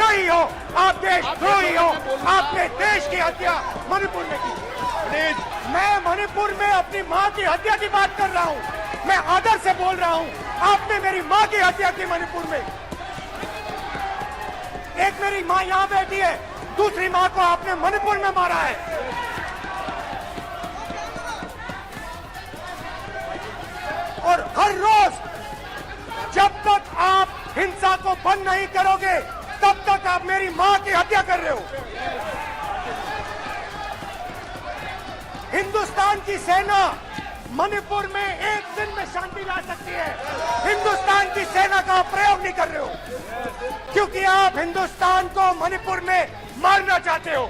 देशद्रोही हो, आप देशद्रोही हो। आपने देश की हत्या मणिपुर में की। मैं मणिपुर में अपनी माँ की हत्या की बात कर रहा हूँ। मैं आदर से बोल रहा हूँ। आपने मेरी माँ की हत्या की मणिपुर में। एक मेरी माँ यहाँ बैठी है, दूसरी माँ को आपने मणिपुर में मारा है। और हर रोज जब तक आप हिंसा को बंद नहीं करोगे, तब तक आप मेरी माँ की हत्या कर रहे हो। हिंदुस्तान की सेना मणिपुर में एक दिन में शांति ला सकती है। हिंदुस्तान की सेना का प्रयोग नहीं कर रहे हो, क्योंकि आप हिंदुस्तान को मणिपुर में मारना चाहते हो।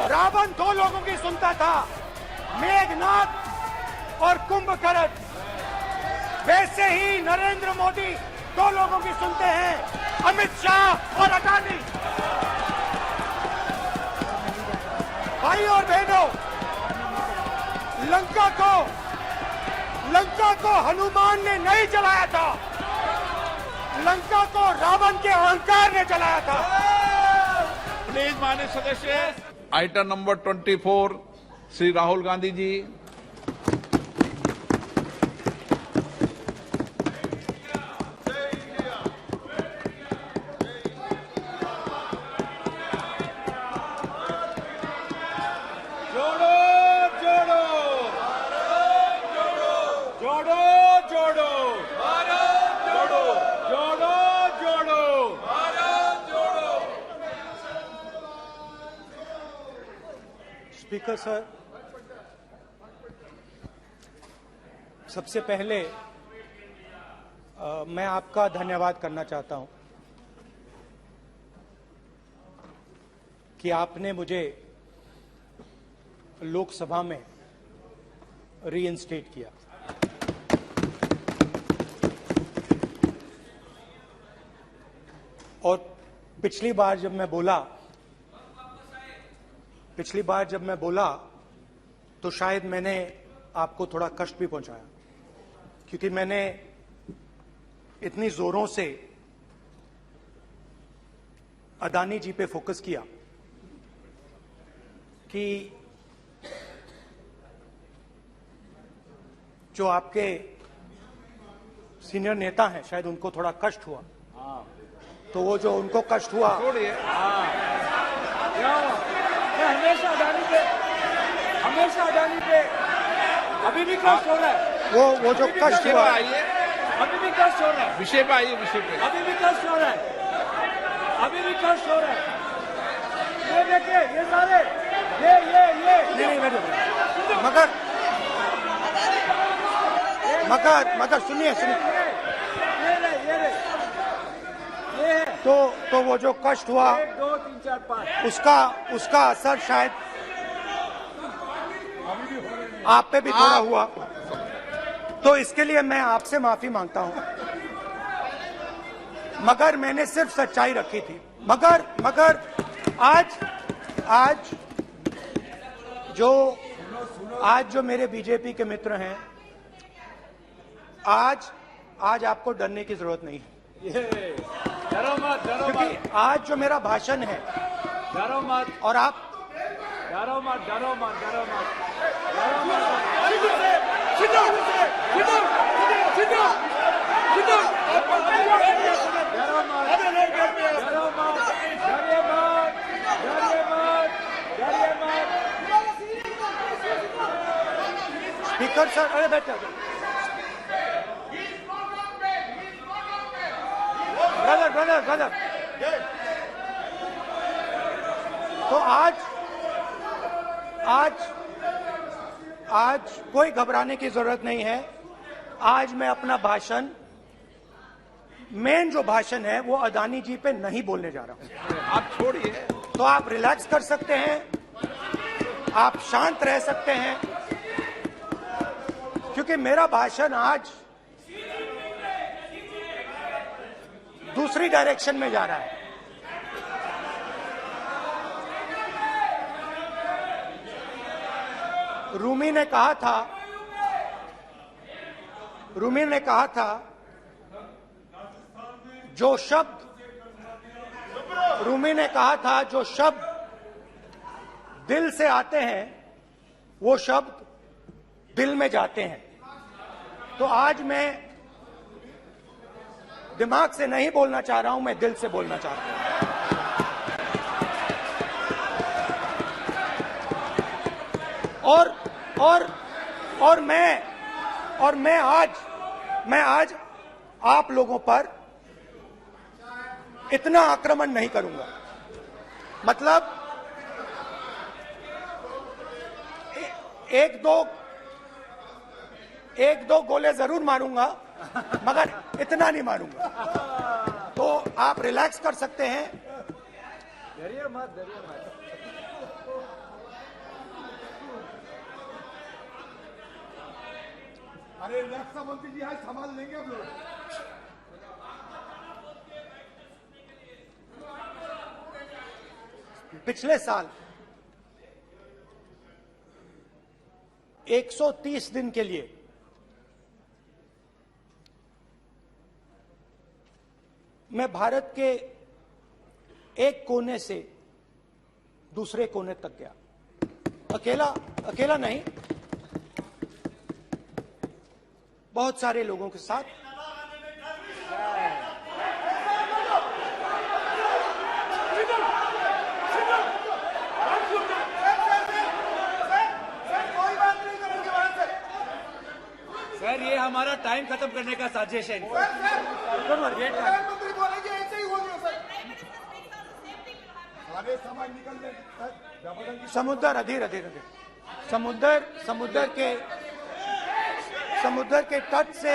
रावण दो लोगों की सुनता था, मेघनाथ और कुंभकर्ण। वैसे ही नरेंद्र मोदी दो लोगों की सुनते हैं, अमित शाह और अडानी। भाई और बहनों, लंका को हनुमान ने नहीं जलाया था, लंका को रावण के अहंकार ने जलाया था। प्लीज माननीय सदस्य, item number 24 Shri Rahul Gandhi ji. Speaker sir, सबसे पहले मैं आपका धन्यवाद करना चाहता हूं कि आपने मुझे लोकसभा में रीइंस्टेट किया। और पिछली बार जब मैं बोला तो शायद मैंने आपको थोड़ा कष्ट भी पहुंचाया, क्योंकि मैंने इतनी जोरों से अडानी जी पे फोकस किया कि जो आपके सीनियर नेता हैं, शायद उनको थोड़ा कष्ट हुआ। तो वो जो उनको कष्ट हुआ, हमेशा अडानी पे अभी भी कष्ट हो रहा है। वो जो कष्ट हुआ, अभी भी कष्ट हो रहा है। विषय पे आइए, विषय पे। अभी भी कष्ट हो रहा है। ये देखिए, ये सारे ये मगर सुनिए ये है। तो वो जो कष्ट हुआ, 1 2 3 4 5 उसका असर शायद आप पे भी थोड़ा हुआ। तो इसके लिए मैं आपसे माफी मांगता हूं, मगर मैंने सिर्फ सच्चाई रखी थी। मगर आज जो मेरे बीजेपी के मित्र हैं, आज आपको डरने की जरूरत नहीं है। डरो मत, क्योंकि आज जो मेरा भाषण है, डरो मत, और आप डरो मत। स्पीकर सर, अरे बैठो ब्रदर। तो आज कोई घबराने की जरूरत नहीं है। आज मैं अपना भाषण, मेन जो भाषण है, वो अडानी जी पे नहीं बोलने जा रहा हूं। आप छोड़िए, तो आप रिलैक्स कर सकते हैं, आप शांत रह सकते हैं, क्योंकि मेरा भाषण आज दूसरी डायरेक्शन में जा रहा है। रूमी ने कहा था रूमी ने कहा था, जो शब्द रूमी ने कहा था, जो शब्द दिल से आते हैं वो शब्द दिल में जाते हैं। तो आज मैं दिमाग से नहीं बोलना चाह रहा हूं, मैं दिल से बोलना चाह रहा हूं। और मैं आज आप लोगों पर इतना आक्रमण नहीं करूंगा। मतलब एक दो गोले जरूर मारूंगा, मगर इतना नहीं मारूंगा। तो आप रिलैक्स कर सकते हैं। डरिए मत। अरे रक्षा मंत्री जी आज संभाल लेंगे हम लोग। पिछले साल 130 दिन के लिए मैं भारत के एक कोने से दूसरे कोने तक गया। अकेला नहीं, बहुत सारे लोगों के साथ। सर ये हमारा टाइम खत्म करने का साजिश है। प्रधानमंत्री बोलेंगे ऐसे ही होगा सर। सारे समाज निकल जाए। समुद्र अधीर समुद्र के तट से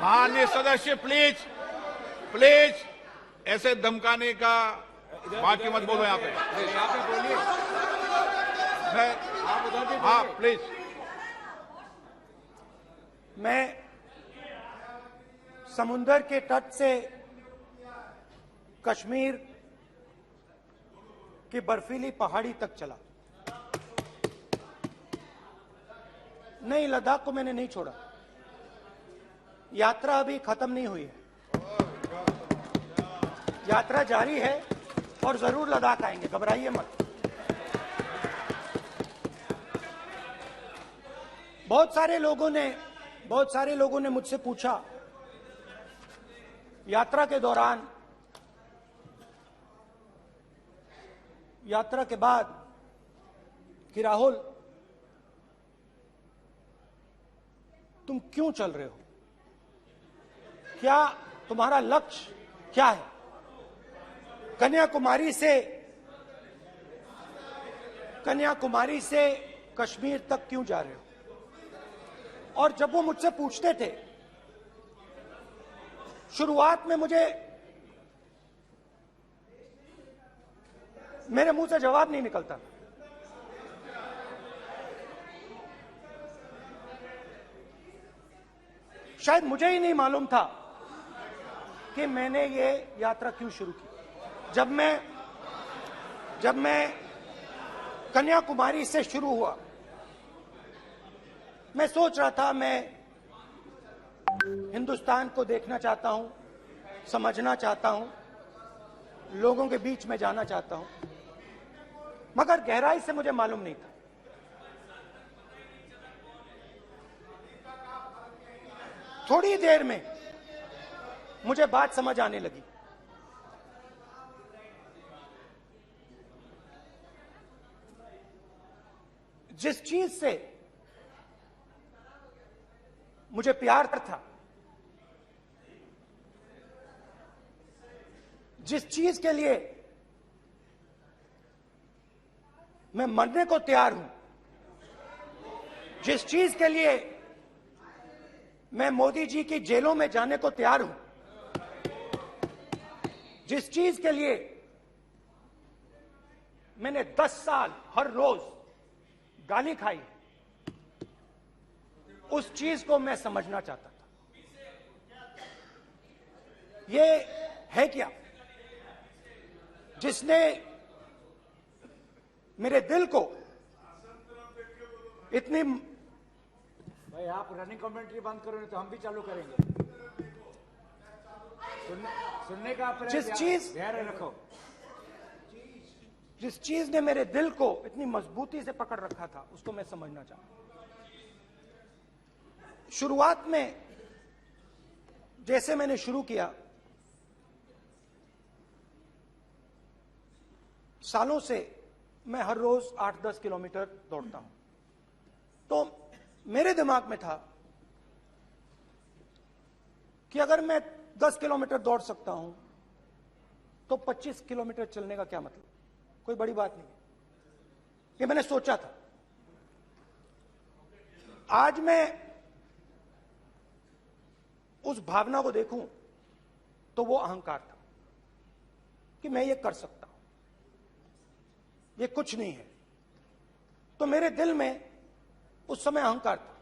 माननीय सदस्य प्लीज ऐसे धमकाने का बात की मत बोलो यहाँ पे बोलिए। आप उधर भी हाँ प्लीज। मैं समुद्र के तट से कश्मीर की बर्फीली पहाड़ी तक चला। नहीं, लद्दाख को मैंने नहीं छोड़ा। यात्रा अभी खत्म नहीं हुई है, यात्रा जारी है और जरूर लद्दाख आएंगे, घबराइए मत। बहुत सारे लोगों ने मुझसे पूछा यात्रा के दौरान, यात्रा के बाद कि राहुल तुम क्यों चल रहे हो, क्या तुम्हारा लक्ष्य क्या है, कन्याकुमारी से कश्मीर तक क्यों जा रहे हो। और जब वो मुझसे पूछते थे, शुरुआत में मेरे मुंह से जवाब नहीं निकलता। शायद मुझे ही नहीं मालूम था कि मैंने ये यात्रा क्यों शुरू की। जब मैं कन्याकुमारी से शुरू हुआ, मैं सोच रहा था मैं हिंदुस्तान को देखना चाहता हूं, समझना चाहता हूं, लोगों के बीच में जाना चाहता हूं, मगर गहराई से मुझे मालूम नहीं था। थोड़ी देर में मुझे बात समझ आने लगी। जिस चीज से मुझे प्यार था, जिस चीज के लिए मैं मरने को तैयार हूं, जिस चीज के लिए मैं मोदी जी की जेलों में जाने को तैयार हूं, जिस चीज के लिए मैंने 10 साल हर रोज गाली खाई, उस चीज को मैं समझना चाहता था। ये है क्या? जिसने मेरे दिल को इतनी, भाई आप रनिंग कमेंट्री बंद करो नहीं तो हम भी चालू करेंगे। सुनने का आप धैर्य रखो। जिस चीज ने मेरे दिल को इतनी मजबूती से पकड़ रखा था उसको मैं समझना चाहता हूं। शुरुआत में जैसे मैंने शुरू किया, सालों से मैं हर रोज 8-10 किलोमीटर दौड़ता हूं, तो मेरे दिमाग में था कि अगर मैं 10 किलोमीटर दौड़ सकता हूं तो 25 किलोमीटर चलने का क्या मतलब, कोई बड़ी बात नहीं। ये मैंने सोचा था। आज मैं उस भावना को देखूं तो वो अहंकार था कि मैं ये कर सकता हूं, ये कुछ नहीं है। तो मेरे दिल में उस समय अहंकार था।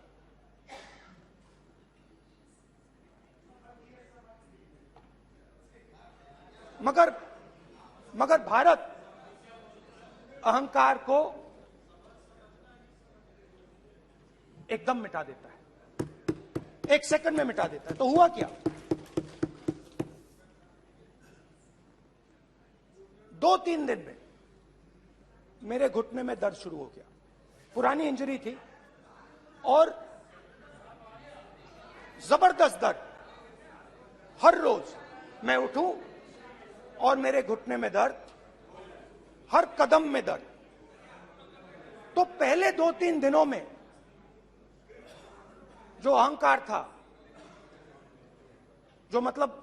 मगर भारत अहंकार को एकदम मिटा देता है, एक सेकंड में मिटा देता है। तो हुआ क्या, 2-3 दिन में मेरे घुटने में दर्द शुरू हो गया। पुरानी इंजरी थी और जबरदस्त दर्द। हर रोज मैं उठूं और मेरे घुटने में दर्द, हर कदम में दर्द। तो पहले 2-3 दिनों में जो अहंकार था, जो मतलब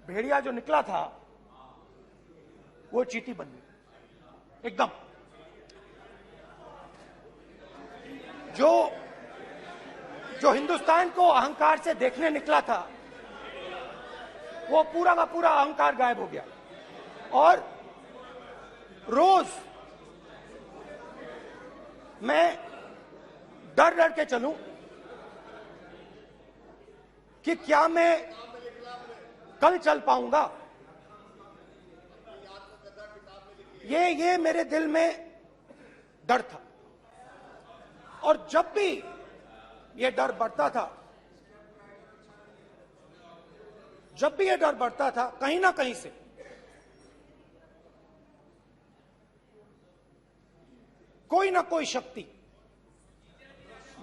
भेड़िया जो निकला था, वो चींटी बन गई एकदम। जो हिंदुस्तान को अहंकार से देखने निकला था, वो पूरा का पूरा अहंकार गायब हो गया। और रोज मैं डर डर के चलूं कि क्या मैं कल चल पाऊंगा। ये मेरे दिल में डर था। और जब भी ये डर बढ़ता था, कहीं ना कहीं से कोई ना कोई शक्ति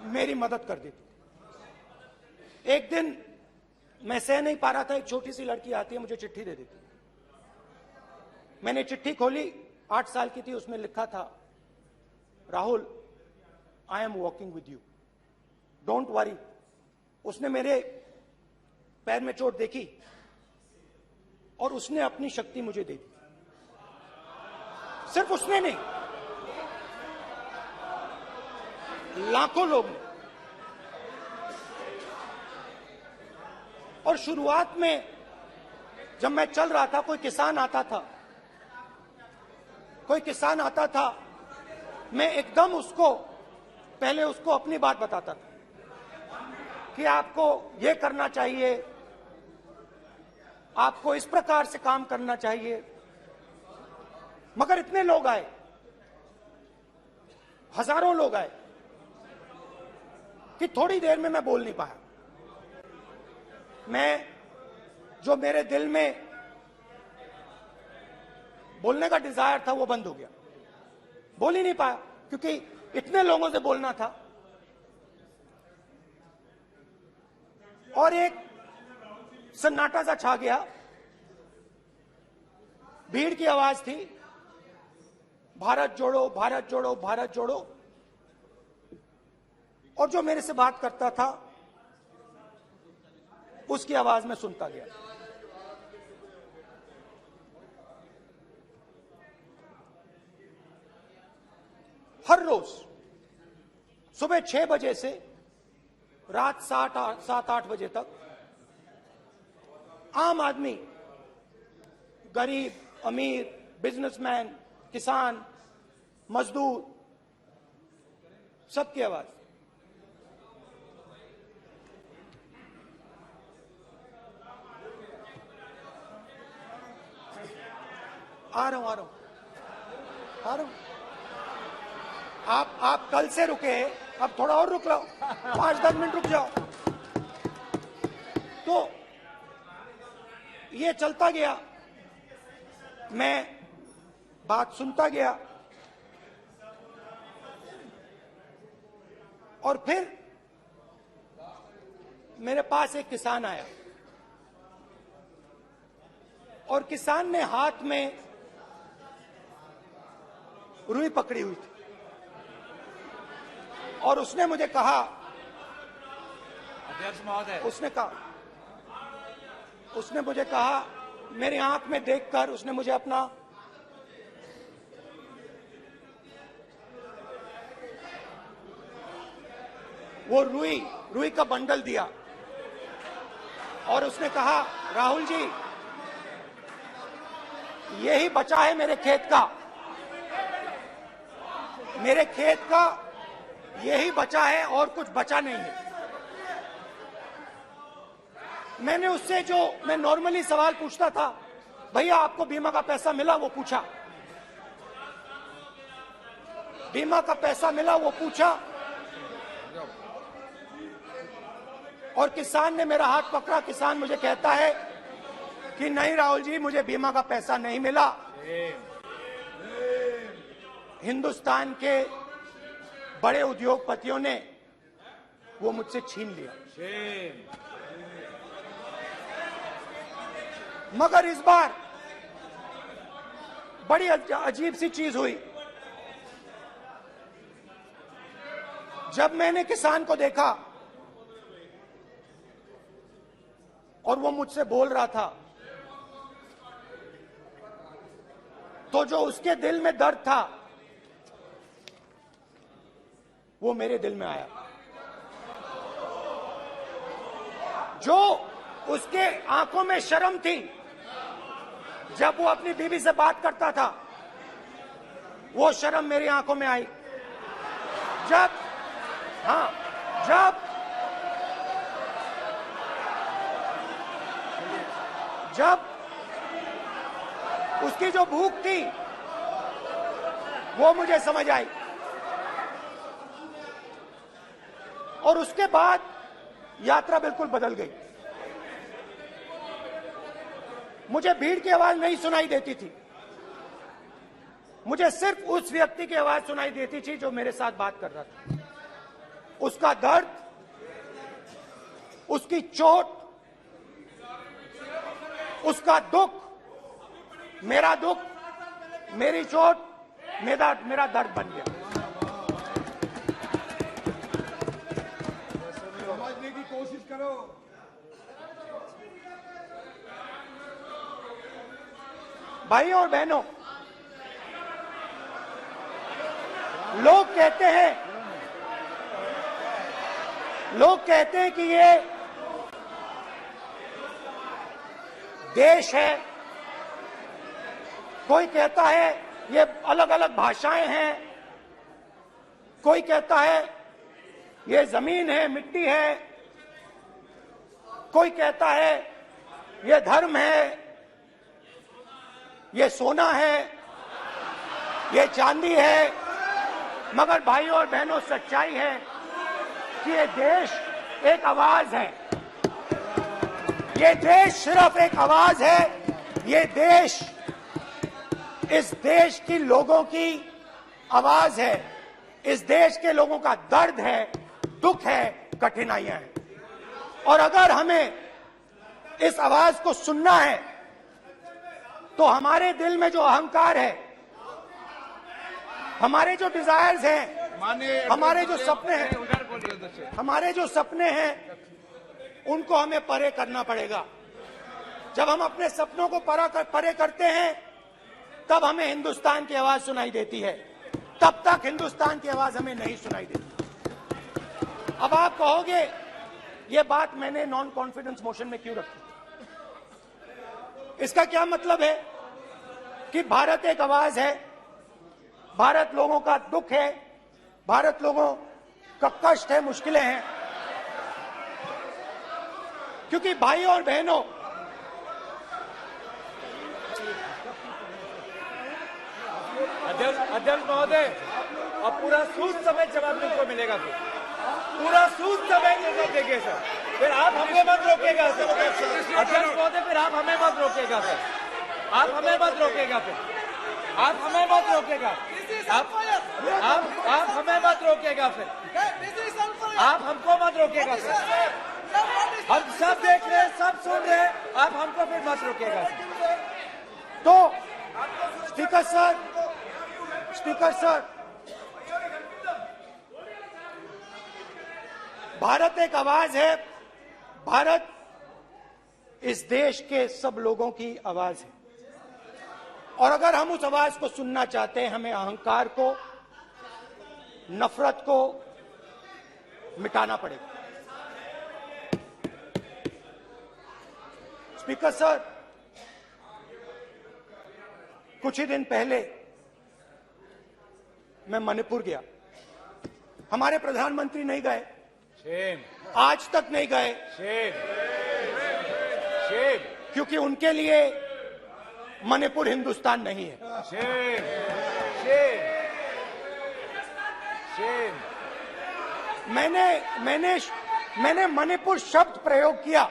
मेरी मदद कर देती थी। एक दिन मैं सह नहीं पा रहा था, एक छोटी सी लड़की आती है, मुझे चिट्ठी दे देती। मैंने चिट्ठी खोली, 8 साल की थी, उसमें लिखा था, Rahul, I am walking with you, don't worry. उसने मेरे पैर में चोट देखी और उसने अपनी शक्ति मुझे दे दी। सिर्फ उसने नहीं, लाखों लोग ने। और शुरुआत में जब मैं चल रहा था, कोई किसान आता था, मैं एकदम पहले उसको अपनी बात बताता था कि आपको ये करना चाहिए, आपको इस प्रकार से काम करना चाहिए। मगर इतने लोग आए, हजारों लोग आए, कि थोड़ी देर में मैं बोल नहीं पाया। जो मेरे दिल में बोलने का डिजायर था, वो बंद हो गया। बोल ही नहीं पाया क्योंकि इतने लोगों से बोलना था। और एक सन्नाटा सा छा गया, भीड़ की आवाज थी, भारत जोड़ो, भारत जोड़ो, भारत जोड़ो। और जो मेरे से बात करता था, उसकी आवाज में सुनता गया। हर रोज सुबह 6 बजे से रात 7-8 बजे तक आम आदमी, गरीब, अमीर, बिजनेसमैन, किसान, मजदूर, सबकी आवाज। आ रहा हूं। आप कल से रुके, अब थोड़ा और रुक लो, 5-10 मिनट रुक जाओ। तो ये चलता गया, मैं बात सुनता गया, और फिर मेरे पास एक किसान आया, और किसान ने हाथ में रुई पकड़ी हुई थी, और उसने मुझे कहा, अध्यक्ष महोदय, उसने मुझे कहा, मेरी आंख में देखकर उसने मुझे अपना वो रुई का बंडल दिया, और उसने कहा, राहुल जी, यही बचा है मेरे खेत का यही बचा है, और कुछ बचा नहीं है। मैंने उससे जो मैं नॉर्मली सवाल पूछता था, भैया आपको बीमा का पैसा मिला, वो पूछा, बीमा का पैसा मिला, वो पूछा, और किसान ने मेरा हाथ पकड़ा। किसान मुझे कहता है कि नहीं राहुल जी, मुझे बीमा का पैसा नहीं मिला, हिंदुस्तान के बड़े उद्योगपतियों ने वो मुझसे छीन लिया। मगर इस बार बड़ी अजीब सी चीज हुई। जब मैंने किसान को देखा और वो मुझसे बोल रहा था, तो जो उसके दिल में दर्द था वो मेरे दिल में आया। जो उसके आंखों में शर्म थी जब वो अपनी बीवी से बात करता था, वो शर्म मेरी आंखों में आई। जब उसकी जो भूख थी वो मुझे समझ आई, और उसके बाद यात्रा बिल्कुल बदल गई। मुझे भीड़ की आवाज नहीं सुनाई देती थी, मुझे सिर्फ उस व्यक्ति की आवाज सुनाई देती थी जो मेरे साथ बात कर रहा था। उसका दर्द, उसकी चोट, उसका दुख, मेरा दुख, मेरी चोट, मेरा दर्द बन गया। समझने की कोशिश करो। भाइयों और बहनों, लोग कहते हैं कि ये देश है, कोई कहता है ये अलग अलग भाषाएं हैं, कोई कहता है ये जमीन है, मिट्टी है, कोई कहता है ये धर्म है, ये सोना है, ये चांदी है। मगर भाइयों और बहनों, सच्चाई है कि ये देश एक आवाज है, ये देश सिर्फ एक आवाज है। ये देश, इस देश की लोगों की आवाज है, इस देश के लोगों का दर्द है, दुख है, कठिनाइयां हैं। और अगर हमें इस आवाज को सुनना है तो हमारे दिल में जो अहंकार है, हमारे जो डिजायर्स हैं, हमारे जो सपने हैं, उनको हमें परे करना पड़ेगा। जब हम अपने सपनों को परे करते हैं, तब हमें हिंदुस्तान की आवाज सुनाई देती है, तब तक हिंदुस्तान की आवाज हमें नहीं सुनाई देती। अब आप कहोगे ये बात मैंने नॉन कॉन्फिडेंस मोशन में क्यों रखी? इसका क्या मतलब है कि भारत एक आवाज है, भारत लोगों का दुख है, भारत लोगों का कष्ट है, मुश्किलें हैं। क्योंकि भाइयों और बहनों, अध्यक्ष महोदय, अब पूरा सूद समेत जवाब तुमको मिलेगा, फिर पूरा सूद समेत जवाब देंगे सर। फिर आप हमें मत रोकेगा सर। अध्यक्ष महोदय, फिर आप हमें मत रोकेगा सर। आप हमें मत रोकेगा फिर। आप हमें मत रोकेगा। आप हमें मत रोकेगा फिर। आप हमको मत रोकेगा सर। हम सब देख रहे हैं, सब सुन रहे हैं, आप हमको फिर मत रोकेगा सर। तो स्पीकर सर, भारत एक आवाज है। भारत इस देश के सब लोगों की आवाज है, और अगर हम उस आवाज को सुनना चाहते हैं, हमें अहंकार को, नफरत को मिटाना पड़ेगा। स्पीकर सर, कुछ ही दिन पहले मैं मणिपुर गया। हमारे प्रधानमंत्री नहीं गए, आज तक नहीं गए, क्योंकि उनके लिए मणिपुर हिंदुस्तान नहीं है। मैंने मणिपुर शब्द प्रयोग किया,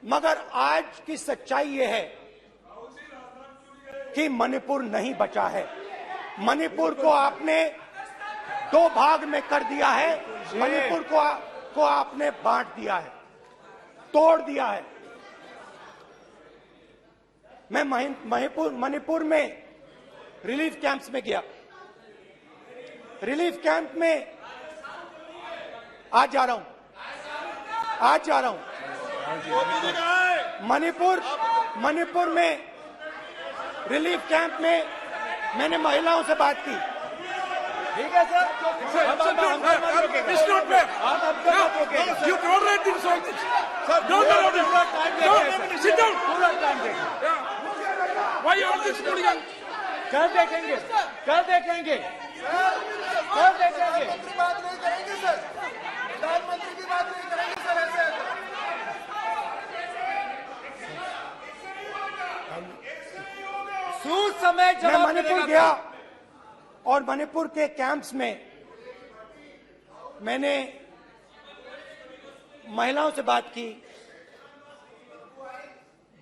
मगर आज की सच्चाई यह है कि मणिपुर नहीं बचा है। मणिपुर को आपने दो भाग में कर दिया है। मणिपुर को आपने बांट दिया है, तोड़ दिया है। मैं मणिपुर में रिलीफ कैंप्स में गया। रिलीफ कैंप में आज जा रहा हूं। मणिपुर में रिलीफ कैंप में मैंने महिलाओं से बात की। ठीक है sir, You tolerate this all this. Sir, don't allow this. Sit down. Why you all this bullying? कल देखेंगे। बात नहीं करेंगे सर, प्रधानमंत्री की बात नहीं करेंगे सर ऐसे। सूद समेत मैं जवाब मणिपुर मिलेगा। गया और मणिपुर के कैंप्स में मैंने महिलाओं से बात की,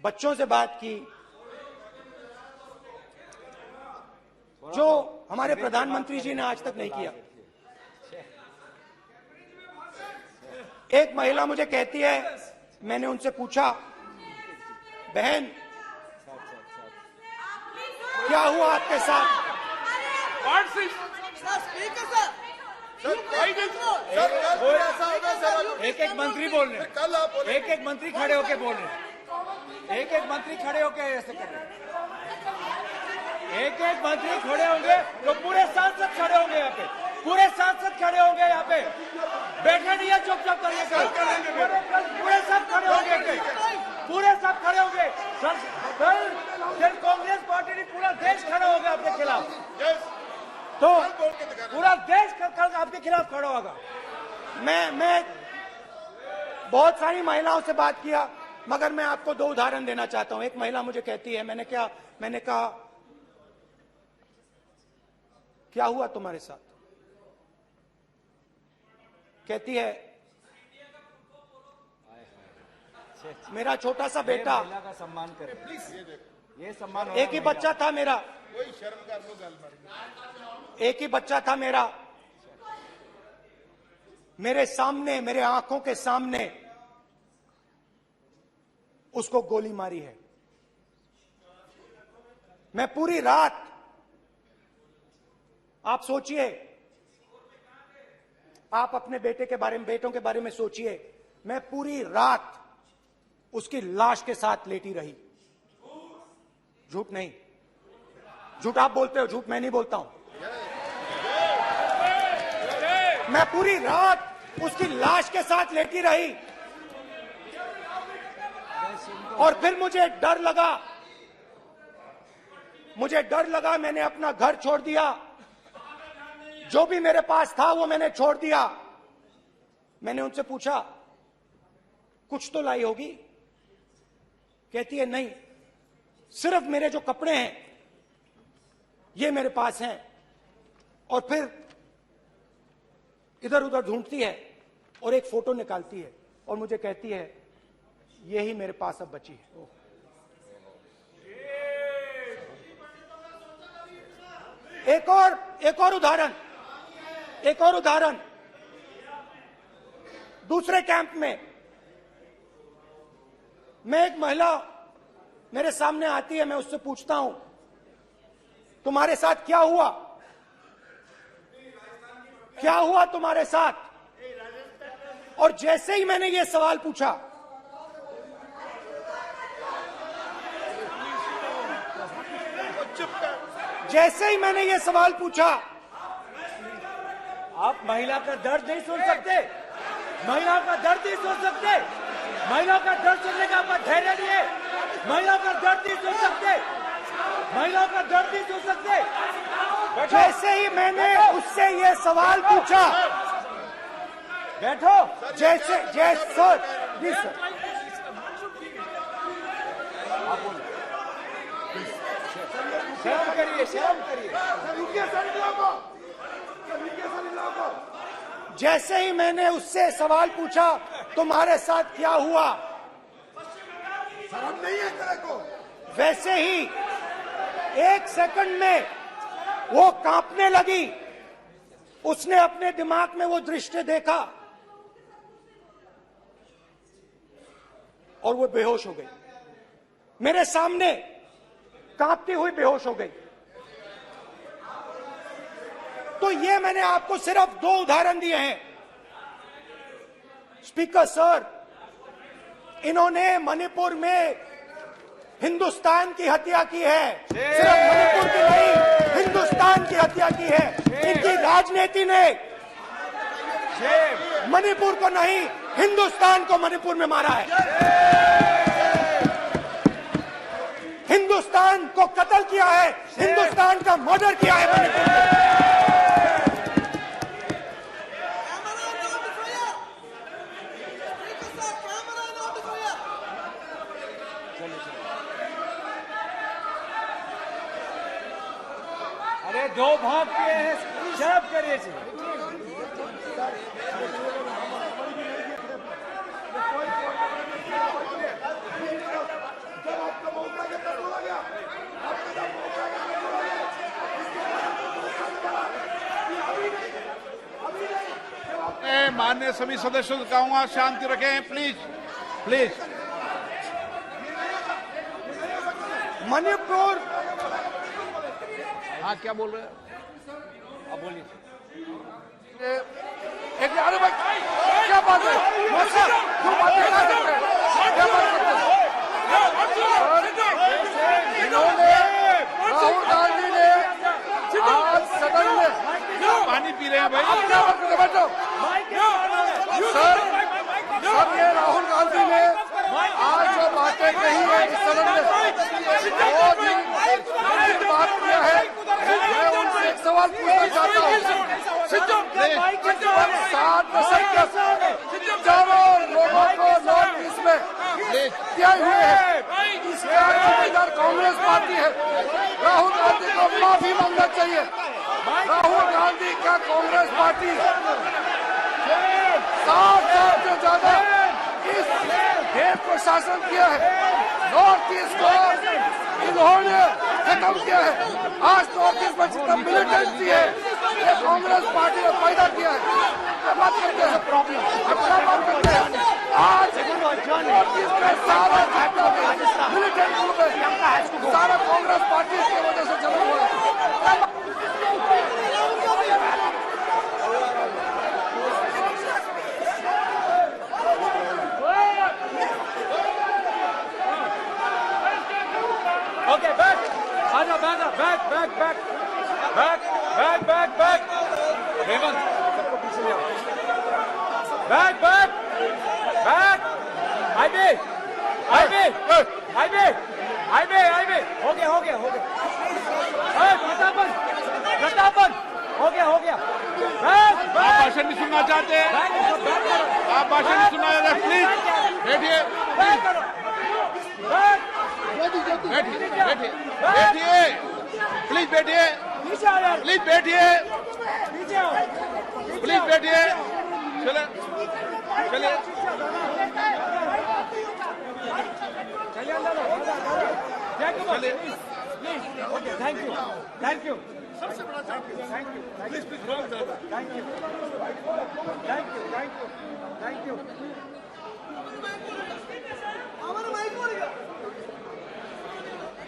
बच्चों से बात की, जो हमारे प्रधानमंत्री जी ने आज तक नहीं किया। एक महिला मुझे कहती है, मैंने उनसे पूछा, बहन क्या हुआ आपके साथ? एक मंत्री बोल रहे हैं, कल आप बोले, एक मंत्री खड़े होके बोल रहे हैं, एक मंत्री खड़े होके ऐसे कर रहे हैं। एक मंत्री खड़े होंगे तो पूरे सांसद खड़े होंगे यहाँ पे, पूरे सांसद खड़े होंगे यहाँ पे। बैठे नहीं है, चुपचाप करिए। पूरे सब खड़े होंगे, पूरे सब खड़े होंगे। कल कांग्रेस पार्टी ने पूरा देश खड़ा होगा आपके खिलाफ। तो पूरा देश कल आपके खिलाफ खड़ा होगा। मैं बहुत सारी महिलाओं से बात किया, मगर मैं आपको दो उदाहरण देना चाहता हूं। एक महिला मुझे कहती है, मैंने कहा क्या हुआ तुम्हारे साथ? कहती है, मेरा छोटा सा बेटा, महिला का सम्मान करें प्लीज, ये सम्मान। एक ही बच्चा था मेरा, कोई शर्म कर लो गल मारी। एक ही बच्चा था मेरा, मेरे सामने, मेरे आंखों के सामने उसको गोली मारी है। मैं पूरी रात, आप सोचिए, आप अपने बेटों के बारे में सोचिए, मैं पूरी रात उसकी लाश के साथ लेटी रही। झूठ नहीं, झूठ आप बोलते हो, झूठ मैं नहीं बोलता हूं। मैं पूरी रात उसकी लाश के साथ लेटी रही, और फिर मुझे डर लगा, मैंने अपना घर छोड़ दिया, जो भी मेरे पास था वो मैंने छोड़ दिया। मैंने उनसे पूछा, कुछ तो लाई होगी? कहती है, नहीं, सिर्फ मेरे जो कपड़े हैं ये मेरे पास हैं, और फिर इधर उधर ढूंढती है और एक फोटो निकालती है और मुझे कहती है यही मेरे पास अब बची है। एक और उदाहरण, दूसरे कैंप में मैं एक महिला मेरे सामने आती है, मैं उससे पूछता हूं तुम्हारे साथ क्या हुआ, क्या हुआ तुम्हारे साथ? और जैसे ही मैंने ये सवाल पूछा, आप महिला का दर्द नहीं सुन सकते, महिला का दर्द नहीं सुन सकते, महिला का दर्द सुनने का आपका धैर्य नहीं है, महिला का दर्द नहीं सुन सकते, महिला का दर्द नहीं सुन सकते। जैसे ही मैंने उससे ये सवाल पूछा, बैठो, सर प्लीज सर, शर्म करिए, शर्म करिए। जैसे ही मैंने उससे सवाल पूछा तुम्हारे साथ क्या हुआ, शर्म नहीं है तेरे को? वैसे ही 1 सेकंड में वो कांपने लगी। उसने अपने दिमाग में वो दृश्य देखा और वो बेहोश हो गई, मेरे सामने कांपती हुई बेहोश हो गई। तो ये मैंने आपको सिर्फ 2 उदाहरण दिए हैं। स्पीकर सर, इन्होंने मणिपुर में हिंदुस्तान की हत्या की है, सिर्फ मणिपुर की नहीं, हिंदुस्तान की हत्या की है। इनकी राजनीति ने मणिपुर को नहीं, हिंदुस्तान को मणिपुर में मारा है, हिंदुस्तान को कत्ल किया है, हिंदुस्तान का मर्डर किया है मणिपुर में। अरे 2 भाग किए हैं, शर्म करिए। माननीय सभी सदस्यों से कहूंगा शांति रखें, प्लीज प्लीज। मणिपुर, हाँ क्या बोल रहे हैं? अब बोलिए। एक अरे भाई क्या बात है, क्यों बातें कर सकते हैं, क्या बात करते हैं? इन्होंने राहुल गांधी ने आज सदन में पानी पी रहे हैं भाई, आप क्या बात करते हैं? बैठो सर, ये राहुल गांधी ने आज जो बातें कही है इस सदन में, बहुत ही बात किया है। मैं उनसे एक सवाल पूछना चाहता हूँ। 7 दशक तक हजारों लोगों को नॉर्थ ईस्ट में किया हुए है, इसका जिम्मेदार कांग्रेस पार्टी है। राहुल गांधी को माफी मांगना चाहिए। राहुल गांधी का कांग्रेस पार्टी 7 साल से ज्यादा इस देश को शासन किया है, नॉर्थ ईस्ट को इन्होंने खत्म किया है। आज नॉर्थ ईस्ट में जितना मिलिटेंसी है ये कांग्रेस पार्टी ने पैदा किया है। बात करते हैं प्रॉब्लम, अपना बात करते हैं। आज नॉर्थ ईस्ट में सारा मिलिटेंट ग्रुप है, सारा कांग्रेस पार्टी की वजह से जन्म हुआ है। Okay, back. Aja, back. Hemant, सबको पीछे ले आओ। Back. IB. हो गया। प्रतापन, हो गया। Back. आप भाषण नहीं सुनना चाहते हैं? आप भाषण नहीं सुनना चाहते? प्लीज बैठिए, बैठिए। प्लीज बैठिए, प्लीज बैठिए, प्लीज बैठिए। चले चलिए, चलिए। Thank you, thank you, please please thank you, thank you, thank you, thank you.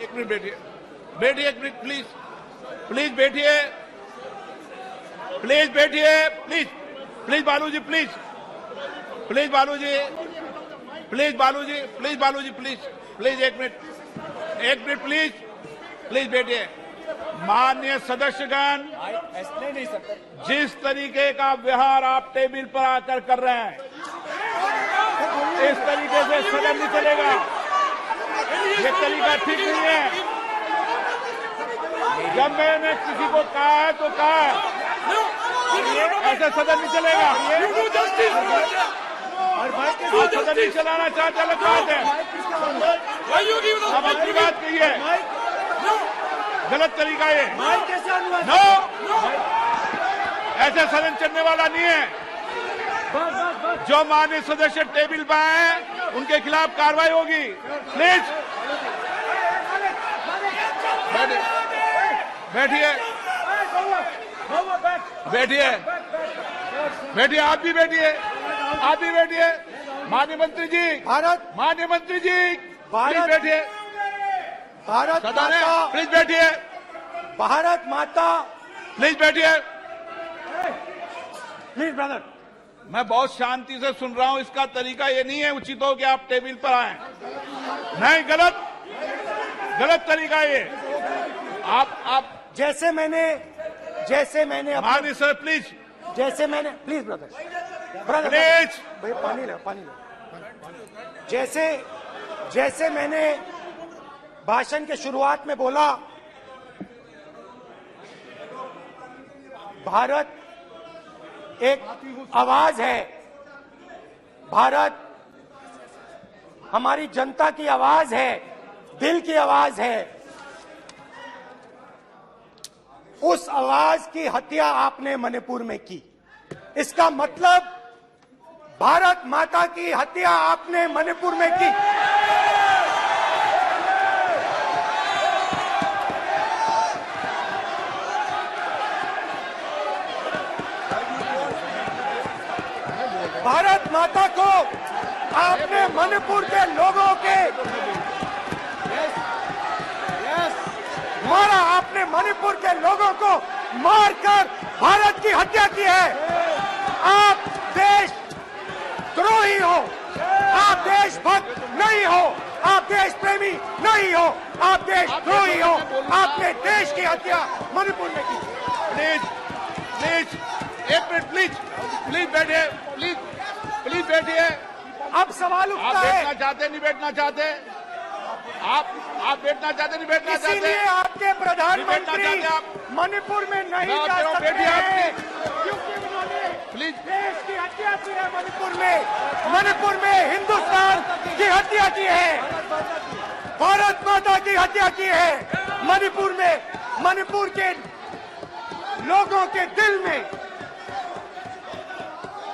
एक मिनट बैठिए, बैठिए एक मिनट प्लीज, प्लीज बैठिए, प्लीज बैठिए, please please Baluji, please please Baluji, please Baluji, please Baluji, please please एक मिनट प्लीज प्लीज बैठिए। माननीय सदस्यगण, नहीं नहीं सर, जिस तरीके का व्यवहार आप टेबल पर आकर कर रहे हैं, इस तरीके से सदन नहीं चलेगा। ये तरीका ठीक नहीं है। जब मैंने किसी को कहा है तो कहा है, ऐसे सदन नहीं चलेगा। आप सदन नहीं चलाना चाहते, अलग बात है। अब अपनी बात कही है, गलत तरीका ये। नो, ऐसे सदन चलने वाला नहीं है। जो माननीय सदस्य टेबल पर आए हैं, उनके खिलाफ कार्रवाई होगी। प्लीज बैठिए, बैठिए, बैठिए, आप भी बैठिए, आप भी बैठिए। माननीय मंत्री जी, माननीय मंत्री जी, प्लीज बैठिए। भारत सदन है, माता, प्लीज बैठिए, भारत माता, प्लीज बैठिए। Please brother. मैं बहुत शांति से सुन रहा हूं। इसका तरीका ये नहीं है उचित हो कि आप टेबल पर आए। नहीं, गलत गलत तरीका ये। आप जैसे मैंने माननीय सर, प्लीज जैसे मैंने, प्लीज ब्रदर, प्लीज भाई पानी लो, पानी लो। जैसे मैंने भाषण के शुरुआत में बोला, भारत एक आवाज है। भारत हमारी जनता की आवाज है, दिल की आवाज है। उस आवाज की हत्या आपने मणिपुर में की। इसका मतलब भारत माता की हत्या आपने मणिपुर में की। भारत माता को आपने मणिपुर के लोगों के मारा। आपने मणिपुर के लोगों को मारकर भारत की हत्या की है। आप देशद्रोही हो, आप देशभक्त नहीं हो, आप देश प्रेमी नहीं हो, आप देशद्रोही हो। आपने देश की हत्या मणिपुर में की। प्लीज प्लीज एक मिनट, प्लीज प्लीज बैठिए, प्लीज प्लीज बैठिए। अब सवाल आप उठता बैठना है, चाहते नहीं बैठना चाहते, आप बैठना चाहते नहीं बैठना चाहते। इसीलिए आपके प्रधानमंत्री मणिपुर में नहीं जा सकते हैं, क्योंकि उन्होंने प्लीज देश की हत्या की है। मणिपुर में हिंदुस्तान की हत्या की है, भारत माता की हत्या की है। मणिपुर के लोगों के दिल में।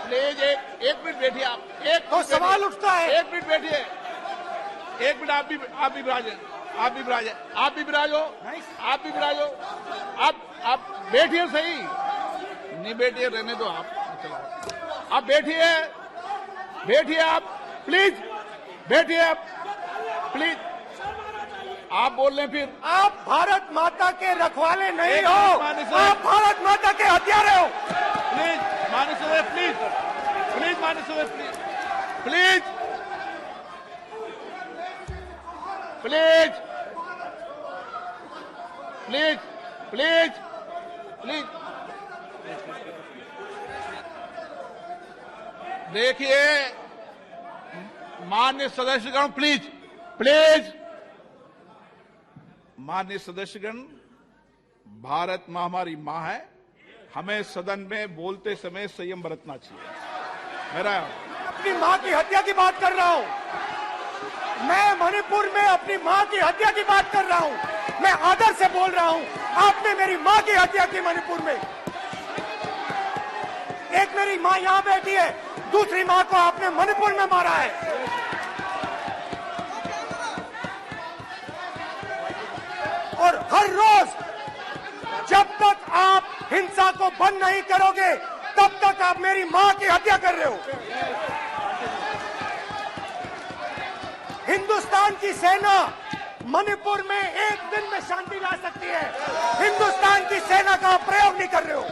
प्लीज एक मिनट बैठिए। आप एक तो मिनट सवाल बैठिए। उठता है, एक मिनट बैठिए, एक मिनट। आप भी विराजे, आप भी विराजे, आप भी विराजो, आप भी विराजो। आप बैठिए सही, नहीं बैठिए रहने दो। आप बैठिए, बैठिए आप, प्लीज बैठिए आप, प्लीज। आप बोल रहे हैं फिर। आप भारत माता के रखवाले नहीं एक हो, मिनट माननीय सर। आप भारत माता के हत्यारे हो। प्लीज माननीय सदस्य, प्लीज प्लीज माननीय सदस्य, please please please please please. देखिए माननीय सदस्यगण, प्लीज प्लीज। माननीय सदस्यगण, भारत मां हमारी मां है। हमें सदन में बोलते समय संयम बरतना चाहिए। मेरा अपनी मां की हत्या की बात कर रहा हूं। मैं मणिपुर में अपनी माँ की हत्या की बात कर रहा हूँ। मैं आदर से बोल रहा हूँ। आपने मेरी माँ की हत्या की मणिपुर में। एक मेरी माँ यहाँ बैठी है, दूसरी माँ को आपने मणिपुर में मारा है। और हर रोज जब तक आप हिंसा को बंद नहीं करोगे तब तक आप मेरी माँ की हत्या कर रहे हो। हिंदुस्तान की सेना मणिपुर में एक दिन में शांति ला सकती है। हिंदुस्तान की सेना का आप प्रयोग नहीं कर रहे हो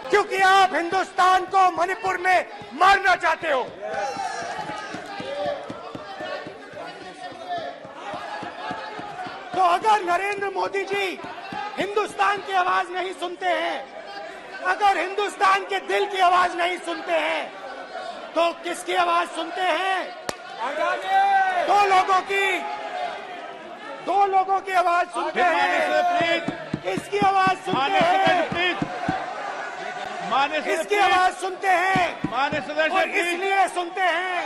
क्योंकि आप हिंदुस्तान को मणिपुर में मारना चाहते हो। तो अगर नरेंद्र मोदी जी हिंदुस्तान की आवाज नहीं सुनते हैं, अगर हिंदुस्तान के दिल की आवाज नहीं सुनते हैं, तो किसकी आवाज सुनते हैं? दो लोगों की आवाज सुनते हैं। इसकी आवाज सुनते हैं, इसकी आवाज सुनते हैं और इसलिए सुनते हैं।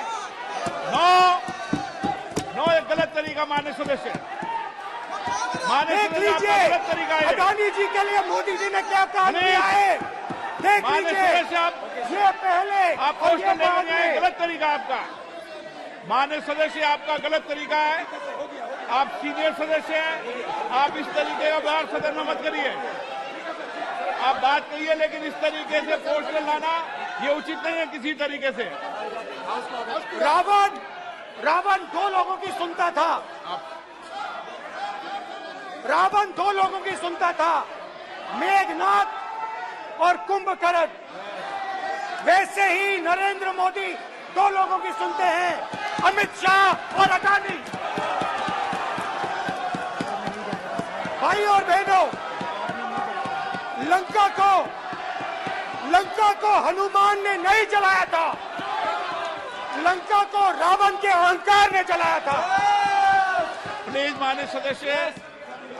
नो एक गलत तरीका माननीय सदस्य। देख लीजिए अडानी जी के लिए मोदी जी ने क्या काम किया है। देख लीजिए ये पहले आप क्वेश्चन लेकर आए, गलत तरीका आपका। माननीय सदस्य आपका गलत तरीका है। आप सीनियर सदस्य हैं, आप इस तरीके का बाहर सदन में मत करिए। आप बात करिए लेकिन इस तरीके से पोस्टर लाना ये उचित नहीं है किसी तरीके से। रावण दो लोगों की सुनता था। रावण दो लोगों की सुनता था, मेघनाथ और कुंभकर्ण। वैसे ही नरेंद्र मोदी दो लोगों की सुनते हैं, अमित शाह और अडानी। भाई और बहनों, लंका को हनुमान ने नहीं जलाया था, लंका को रावण के अहंकार ने जलाया था। प्लीज माननीय सदस्य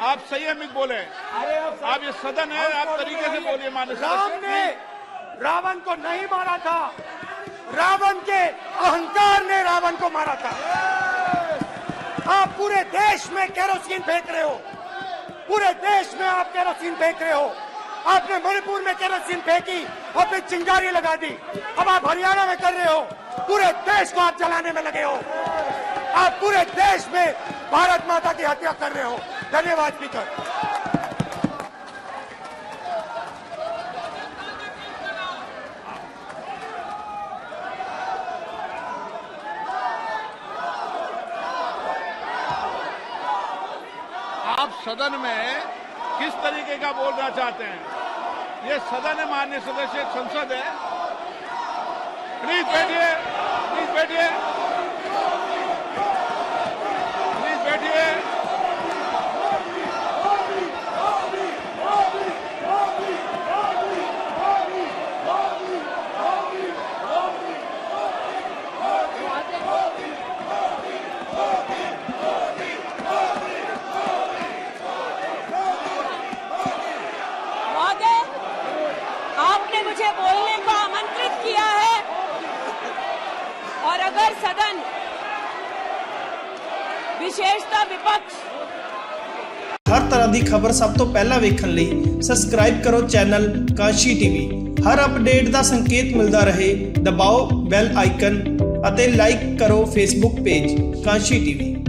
आप संयमित बोले। आप ये सदन है, आप तरीके से बोलिए। माननीय राम ने रावण को नहीं मारा था, रावण के अहंकार ने रावण को मारा था। आप पूरे देश में केरोसिन फेंक रहे हो, पूरे देश में आप केरोसिन फेंक रहे हो। आपने मणिपुर में केरोसिन फेंकी, आपने चिंगारी लगा दी। अब आप हरियाणा में कर रहे हो, पूरे देश को आप जलाने में लगे हो। आप पूरे देश में भारत माता की हत्या कर रहे हो। धन्यवाद स्पीकर। आप सदन में किस तरीके का बोलना चाहते हैं? ये सदन है माननीय सदस्य, संसद है। प्लीज बैठिए, प्लीज बैठिए, प्लीज बैठिए। मुझे बोलने को आमंत्रित किया है और अगर सदन विशेषता विपक्ष हर तरह की खबर सब तो पहला वेखण लई सबसक्राइब करो चैनल कांशी टीवी। हर अपडेट का संकेत मिलता रहे दबाओ बैल आइकन अते लाइक करो फेसबुक पेज कांशी टीवी।